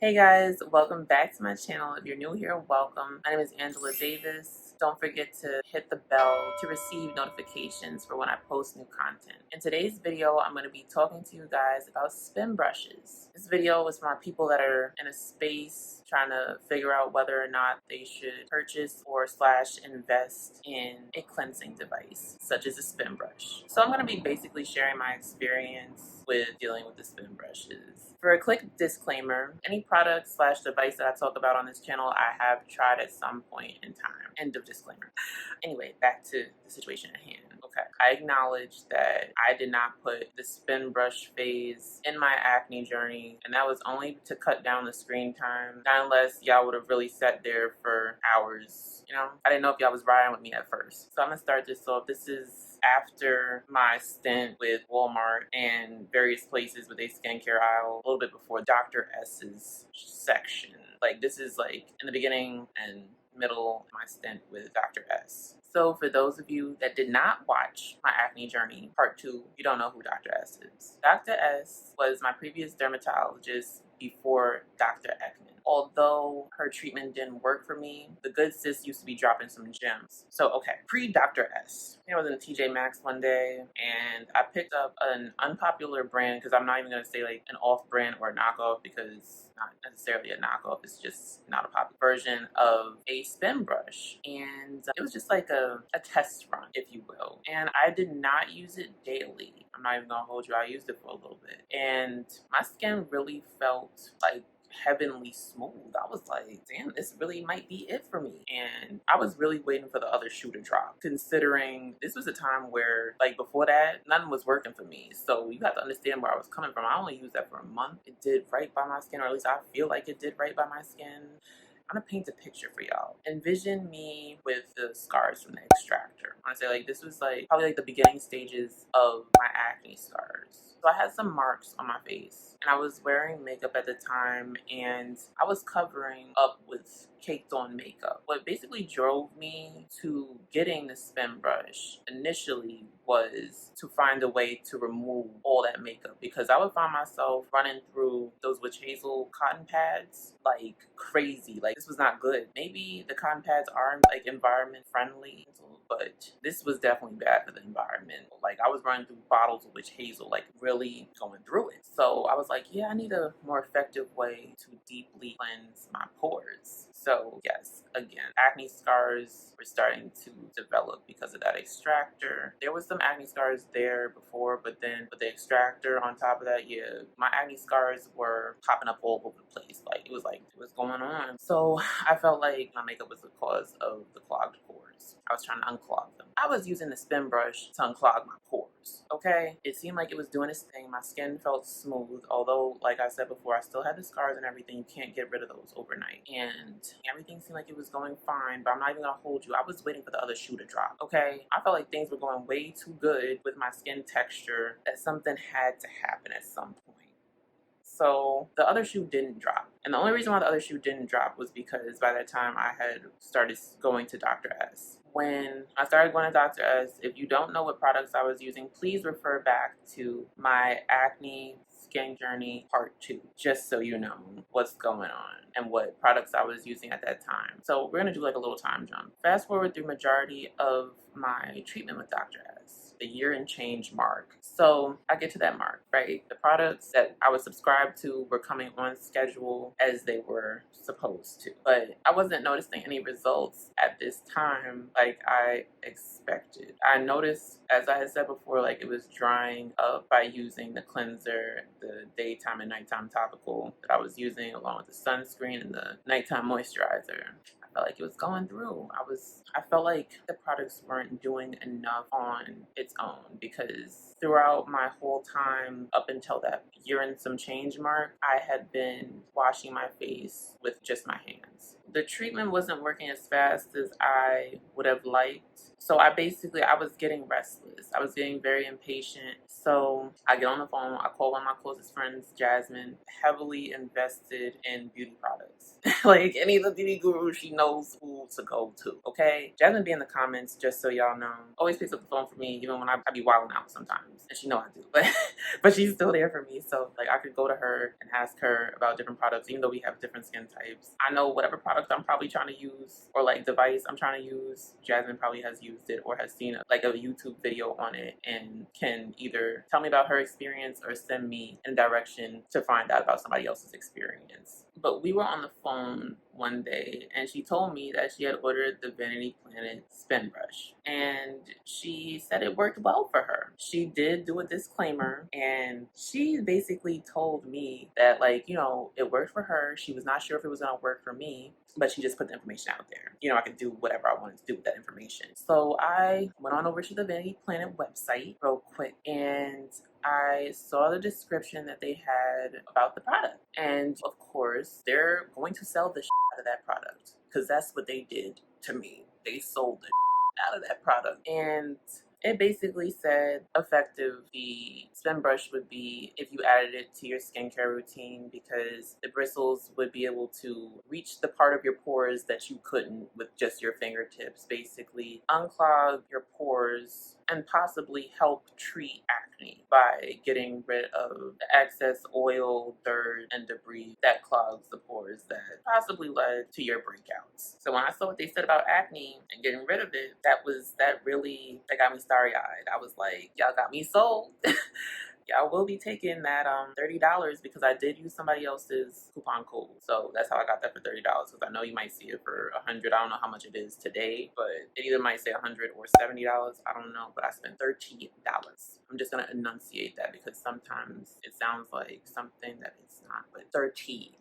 Hey guys, welcome back to my channel. If you're new here, welcome. My name is Angela Davis. Don't forget to hit the bell to receive notifications for when I post new content. In today's video, I'm going to be talking to you guys about spin brushes. This video is for people that are in a space trying to figure out whether or not they should purchase or invest in a cleansing device, such as a spin brush. So I'm going to be basically sharing my experience with dealing with the spin brushes. For a quick disclaimer, any product / device that I talk about on this channel, I have tried at some point in time. End of disclaimer. Anyway, back to the situation at hand. Okay, I acknowledge that I did not put the spin brush phase in my acne journey, and that was only to cut down the screen time. Not unless y'all would have really sat there for hours. You know, I didn't know if y'all was riding with me at first. So I'm gonna start this off. This is after my stint with Walmart and various places with a skincare aisle, a little bit before Dr. S's section. Like, this is like in the beginning and middle of my stint with Dr. S. So for those of you that did not watch my acne journey part 2, you don't know who Dr. S is. Dr. S was my previous dermatologist before Dr. Ekman. Although her treatment didn't work for me, the good sis used to be dropping some gems. So okay, pre-Dr. S. I was in TJ Maxx one day and I picked up an unpopular brand, because I'm not even going to say like an off-brand or a knockoff, because it's not necessarily a knockoff, it's just not a popular version of a spin brush. And it was just like a test run, if you will. And I did not use it daily. I'm not even going to hold you, I used it for a little bit. And my skin really felt like heavenly smooth. I was like, damn, this really might be it for me. And I was really waiting for the other shoe to drop, considering this was a time where, like, before that, nothing was working for me. So you have to understand where I was coming from. I only used that for a month. It did right by my skin, or at least I feel like it did right by my skin. I'm gonna paint a picture for y'all. Envision me with the scars from the extractor. I wanna say, like, this was like probably like the beginning stages of my acne scars. So I had some marks on my face and I was wearing makeup at the time and I was covering up with caked on makeup. What basically drove me to getting the spin brush initially was to find a way to remove all that makeup, because I would find myself running through those witch hazel cotton pads like crazy. Like, this was not good. Maybe the cotton pads are like environment friendly, but this was definitely bad for the environment. Like, I was running through bottles of witch hazel, like really going through it. So I was like, yeah, I need a more effective way to deeply cleanse my pores. So yes, again, acne scars were starting to develop because of that extractor. There was some acne scars there before, but then with the extractor on top of that, yeah, my acne scars were popping up all over the place. Like, it was like, what's going on? So I felt like my makeup was the cause of the clogged pores. I was trying to unclog them. I was using the spin brush to unclog my pores, okay? It seemed like it was doing its thing. My skin felt smooth, although, like I said before, I still had the scars and everything. You can't get rid of those overnight. And everything seemed like it was going fine, but I'm not even gonna hold you. I was waiting for the other shoe to drop, okay? I felt like things were going way too good with my skin texture that something had to happen at some point. So the other shoe didn't drop. And the only reason why the other shoe didn't drop was because by that time I had started going to Dr. S. When I started going to Dr. S, if you don't know what products I was using, please refer back to my acne skin journey part 2, just so you know what's going on and what products I was using at that time. So we're gonna do like a little time jump. Fast forward through majority of my treatment with Dr. S, the year and change mark. So I get to that mark, right? The products that I was subscribed to were coming on schedule as they were supposed to, but I wasn't noticing any results at this time like I expected. I noticed, as I had said before, like it was drying up by using the cleanser, the daytime and nighttime topical that I was using, along with the sunscreen and the nighttime moisturizer. I felt like it was going through. I felt like the products weren't doing enough on its own, because throughout my whole time up until that year and some change mark, I had been washing my face with just my hands. the treatment wasn't working as fast as I would have liked. So I was getting restless. I was getting very impatient. So I get on the phone, I call one of my closest friends, Jasmine, heavily invested in beauty products. Like any of the beauty gurus, she knows who to go to, okay? Jasmine be in the comments, just so y'all know. Always picks up the phone for me, even when I be wilding out sometimes. And she know I do, but she's still there for me. So like I could go to her and ask her about different products, even though we have different skin types. I know whatever product I'm probably trying to use or like device I'm trying to use, Jasmine probably has used it or has seen like a YouTube video on it and can either tell me about her experience or send me in a direction to find out about somebody else's experience. But we were on the phone one day and she told me that she had ordered the Vanity Planet spin brush and she said it worked well for her. She did do a disclaimer and she basically told me that, like, you know, it worked for her. She was not sure if it was going to work for me, but she just put the information out there. You know, I could do whatever I wanted to do with that information. So I went on over to the Vanity Planet website real quick and I saw the description that they had about the product. And of course, they're going to sell the shit out of that product because that's what they did to me. They sold the shit out of that product. And it basically said effective the spin brush would be if you added it to your skincare routine because the bristles would be able to reach the part of your pores that you couldn't with just your fingertips, basically unclog your pores and possibly help treat acne by getting rid of the excess oil, dirt, and debris that clogs the pores that possibly led to your breakouts. So when I saw what they said about acne and getting rid of it, that really got me starry-eyed. I was like, y'all got me sold. Y'all will be taking that $30 because I did use somebody else's coupon code. So that's how I got that for $30 because I know you might see it for $100. I don't know how much it is today, but it either might say $100 or $70. I don't know, but I spent $30. I'm just gonna enunciate that because sometimes it sounds like something that it's not, but $30.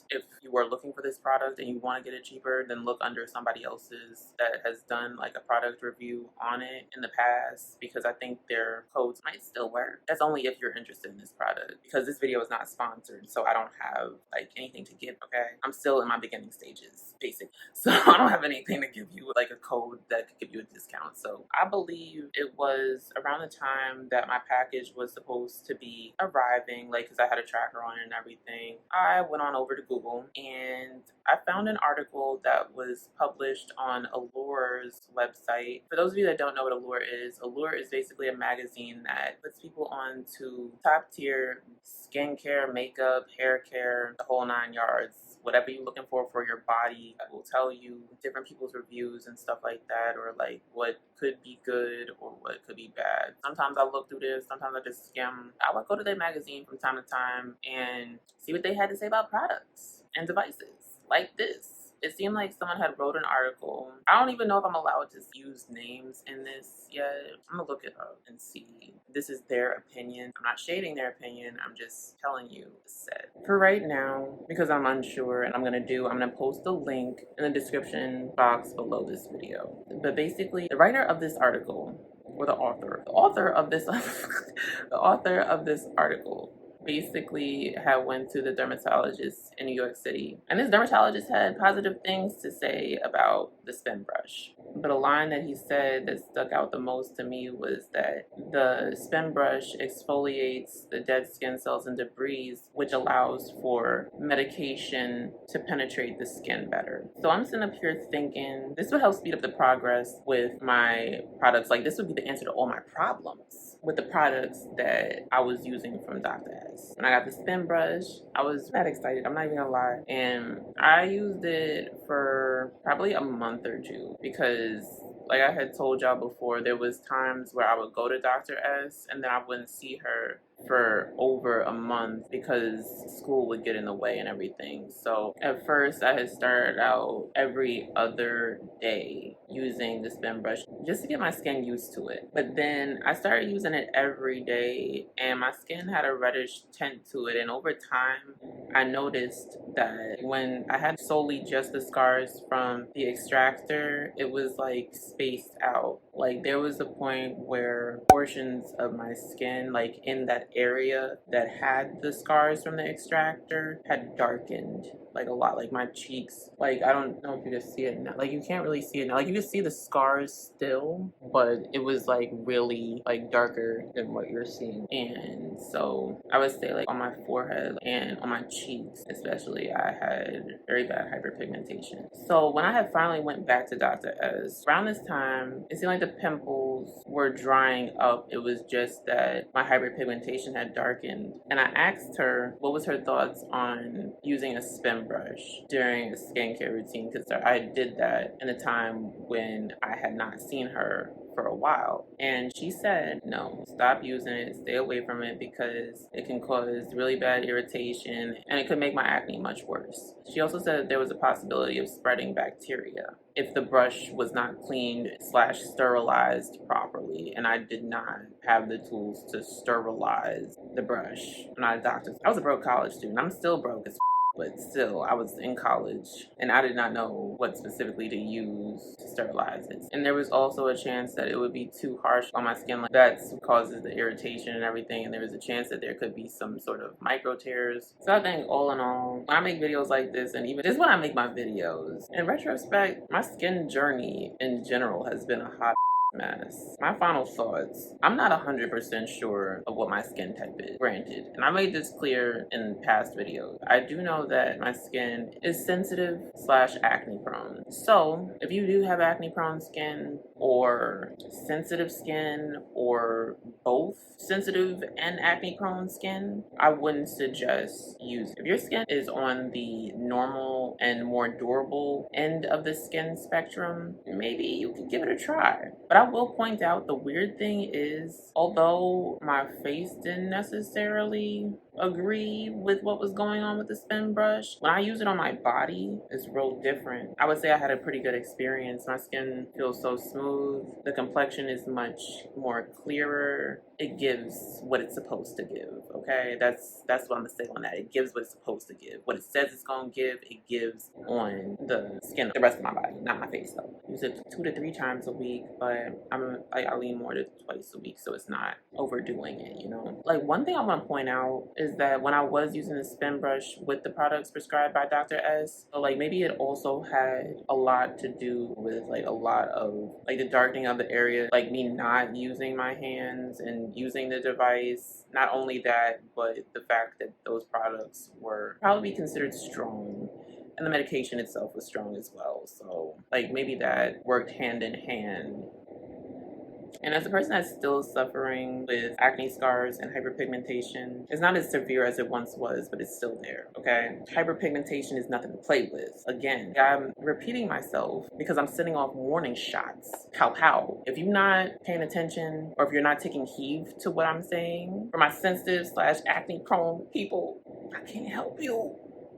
If you are looking for this product and you want to get it cheaper, then look under somebody else's that has done like a product review on it in the past because I think their codes might still work. That's only if you're interested in this product because this video is not sponsored, so I don't have like anything to give, okay? I'm still in my beginning stages, basic. So I don't have anything to give you like a code that could give you a discount. So I believe it was around the time that my package was supposed to be arriving, like because I had a tracker on it and everything. I went on over to Google and I found an article that was published on Allure's website. For those of you that don't know what Allure is basically a magazine that puts people on to top tier skincare, makeup, hair care, the whole 9 yards. Whatever you're looking for your body, I will tell you different people's reviews and stuff like that, or like what could be good or what could be bad. Sometimes I look through this, sometimes I just skim. I would go to their magazine from time to time and see what they had to say about products and devices like this. It seemed like someone had wrote an article. I don't even know if I'm allowed to use names in this yet. I'm gonna look it up and see. This is their opinion. I'm not shading their opinion. I'm just telling you what's said. For right now, because I'm unsure and I'm gonna post the link in the description box below this video. But basically, the writer of this article, or the author of this, the author of this article basically had went to the dermatologist in New York City. And this dermatologist had positive things to say about the spin brush. But a line that he said that stuck out the most to me was that the spin brush exfoliates the dead skin cells and debris, which allows for medication to penetrate the skin better. So I'm sitting up here thinking this would help speed up the progress with my products. Like this would be the answer to all my problems with the products that I was using from Dr. S. When I got the spin brush, I was that excited. I'm not even gonna lie. And I used it for probably a month or two because like I had told y'all before, there was times where I would go to Dr. S and then I wouldn't see her for over a month because school would get in the way and everything. So at first I had started out every other day using the spin brush just to get my skin used to it. But then I started using it every day and my skin had a reddish tint to it, and over time I noticed that when I had solely just the scars from the extractor, it was like spaced out. Like there was a point where portions of my skin, like in that area that had the scars from the extractor, had darkened like a lot. Like my cheeks, like I don't know if you can see it now. Like you can't really see it now. Like you can see the scars still, but it was like really like darker than what you're seeing. And so I would say like on my forehead and on my cheeks especially, I had very bad hyperpigmentation. So when I had finally went back to Dr. S, around this time, it seemed like the pimples were drying up. It was just that my hyperpigmentation had darkened. And I asked her what was her thoughts on using a spin brush during a skincare routine, because I did that in a time when I had not seen her for a while. And she said, no, stop using it, stay away from it, because it can cause really bad irritation and it could make my acne much worse. She also said that there was a possibility of spreading bacteria if the brush was not cleaned / sterilized properly, and I did not have the tools to sterilize the brush. I'm not a doctor. I was a broke college student. I'm still broke as but still, I was in college and I did not know what specifically to use to sterilize it. And there was also a chance that it would be too harsh on my skin. Like that causes the irritation and everything. And there was a chance that there could be some sort of micro tears. So I think all in all, when I make videos like this, and even just when I make my videos, in retrospect, my skin journey in general has been a hot mess. My final thoughts. I'm not 100% sure of what my skin type is, granted. And I made this clear in past videos. I do know that my skin is sensitive / acne prone. So if you do have acne prone skin or sensitive skin or both sensitive and acne prone skin, I wouldn't suggest using. If your skin is on the normal and more durable end of the skin spectrum, maybe you can give it a try. But I will point out the weird thing is, although my face didn't necessarily agree with what was going on with the spin brush, when I use it on my body, it's real different. I would say I had a pretty good experience. My skin feels so smooth. The complexion is much more clearer. It gives what it's supposed to give, okay? That's what I'm gonna say on that. It gives what it's supposed to give. What it says it's gonna give, it gives on the skin, the rest of my body, not my face though. Use it 2 to 3 times a week, but I lean more to twice a week, so it's not overdoing it, you know? Like one thing I wanna point out is that when I was using the spin brush with the products prescribed by Dr. S, so like maybe it also had a lot to do with like a lot of like the darkening of the area, like me not using my hands and using the device. Not only that, but the fact that those products were probably considered strong and the medication itself was strong as well. So like maybe that worked hand in hand. And as a person that's still suffering with acne scars and hyperpigmentation, it's not as severe as it once was, but it's still there, okay? Hyperpigmentation is nothing to play with. Again, I'm repeating myself because I'm sending off warning shots. How? If you're not paying attention or if you're not taking heed to what I'm saying, for my sensitive / acne prone people, I can't help you.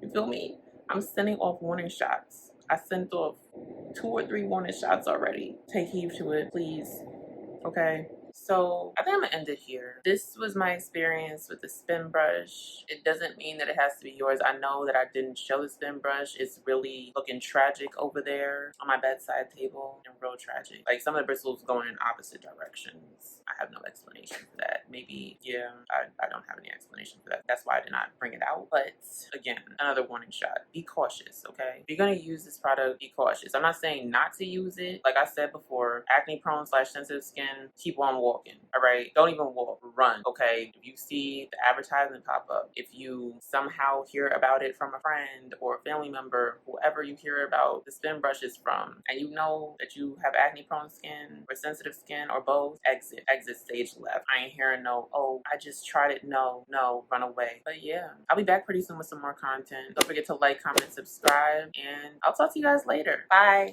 You feel me? I'm sending off warning shots. I sent off 2 or 3 warning shots already. Take heed to it, please. Okay, so I think I'm gonna end it here. This was my experience with the spin brush. It doesn't mean that it has to be yours. I know that I didn't show the spin brush. It's really looking tragic over there on my bedside table, and real tragic. Like some of the bristles going in opposite directions. I have no explanation for that. Maybe, yeah, I don't have any explanation for that. That's why I did not bring it out. But again, another warning shot. Be cautious, okay? If you're gonna use this product, be cautious. I'm not saying not to use it. Like I said before, acne prone / sensitive skin, keep on walking, all right? Don't even walk, run, okay? If you see the advertisement pop up, if you somehow hear about it from a friend or a family member, whoever you hear about the spin brushes from, and you know that you have acne prone skin or sensitive skin or both, exit stage left. I ain't hearing no, oh, I just tried it. No, run away. But yeah, I'll be back pretty soon with some more content. Don't forget to like, comment, subscribe, and I'll talk to you guys later. Bye.